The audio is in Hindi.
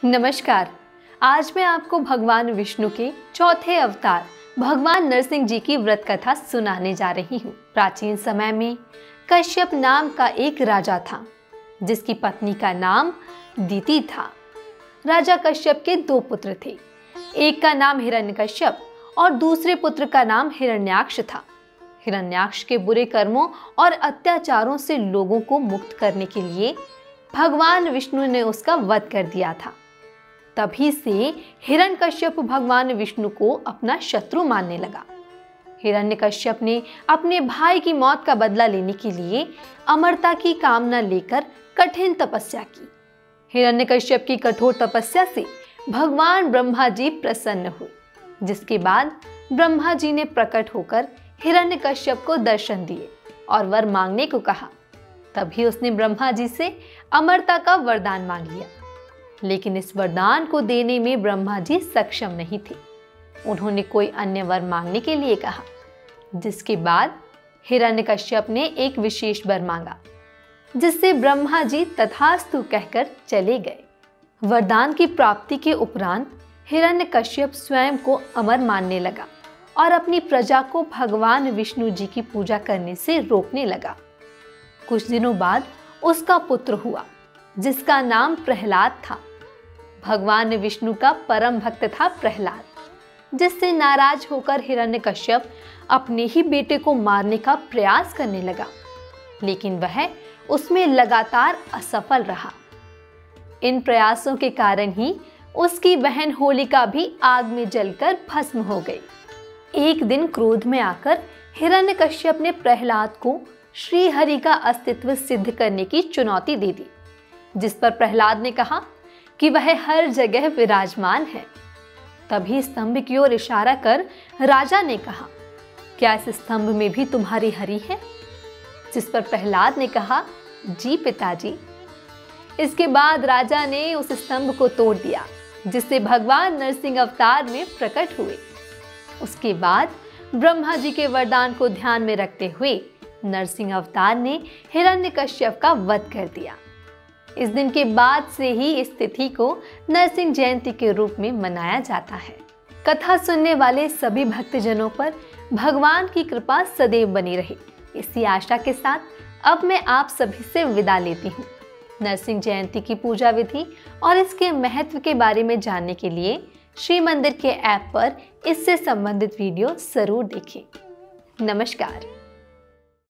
नमस्कार। आज मैं आपको भगवान विष्णु के चौथे अवतार भगवान नरसिंह जी की व्रत कथा सुनाने जा रही हूँ। प्राचीन समय में कश्यप नाम का एक राजा था, जिसकी पत्नी का नाम दीति था। राजा कश्यप के दो पुत्र थे, एक का नाम हिरण्यकश्यप और दूसरे पुत्र का नाम हिरण्याक्ष था। हिरण्याक्ष के बुरे कर्मों और अत्याचारों से लोगों को मुक्त करने के लिए भगवान विष्णु ने उसका वध कर दिया था। तभी से हिरण्यकश्यप भगवान विष्णु को अपना शत्रु मानने लगा। हिरण्यकश्यप ने अपने भाई की मौत का बदला लेने के लिए अमरता की कामना लेकर कठिन तपस्या की। हिरण्यकश्यप की कठोर तपस्या से भगवान ब्रह्मा जी प्रसन्न हुए, जिसके बाद ब्रह्मा जी ने प्रकट होकर हिरण्यकश्यप को दर्शन दिए और वर मांगने को कहा। तभी उसने ब्रह्मा जी से अमरता का वरदान मांग लिया, लेकिन इस वरदान को देने में ब्रह्मा जी सक्षम नहीं थे। उन्होंने कोई अन्य वर मांगने के लिए कहा, जिसके बाद हिरण्यकश्यप ने एक विशेष वर मांगा, जिससे ब्रह्मा जी तथास्तु कहकर चले गए। वरदान की प्राप्ति के उपरांत हिरण्यकश्यप स्वयं को अमर मानने लगा और अपनी प्रजा को भगवान विष्णु जी की पूजा करने से रोकने लगा। कुछ दिनों बाद उसका पुत्र हुआ, जिसका नाम प्रहलाद था। भगवान विष्णु का परम भक्त था प्रहलाद, जिससे नाराज होकर हिरण्यकश्यप अपने ही बेटे को मारने का प्रयास करने लगा, लेकिन वह उसमें लगातार असफल रहा। इन प्रयासों के कारण ही उसकी बहन होलिका भी आग में जलकर भस्म हो गई। एक दिन क्रोध में आकर हिरण्यकश्यप ने प्रहलाद को श्री हरि का अस्तित्व सिद्ध करने की चुनौती दे दी, जिस पर प्रहलाद ने कहा कि वह हर जगह विराजमान है। तभी स्तंभ की ओर इशारा कर राजा ने कहा, क्या इस स्तंभ में भी तुम्हारी हरि है? जिस पर प्रहलाद ने कहा, जी पिताजी। इसके बाद राजा ने उस स्तंभ को तोड़ दिया, जिससे भगवान नरसिंह अवतार में प्रकट हुए। उसके बाद ब्रह्मा जी के वरदान को ध्यान में रखते हुए नरसिंह अवतार ने हिरण्यकश्यप का वध कर दिया। इस दिन के बाद से ही इस तिथि को नरसिंह जयंती के रूप में मनाया जाता है। कथा सुनने वाले सभी भक्तजनों पर भगवान की कृपा सदैव बनी रहे, इसी आशा के साथ अब मैं आप सभी से विदा लेती हूँ। नरसिंह जयंती की पूजा विधि और इसके महत्व के बारे में जानने के लिए श्री मंदिर के ऐप पर इससे संबंधित वीडियो जरूर देखें। नमस्कार।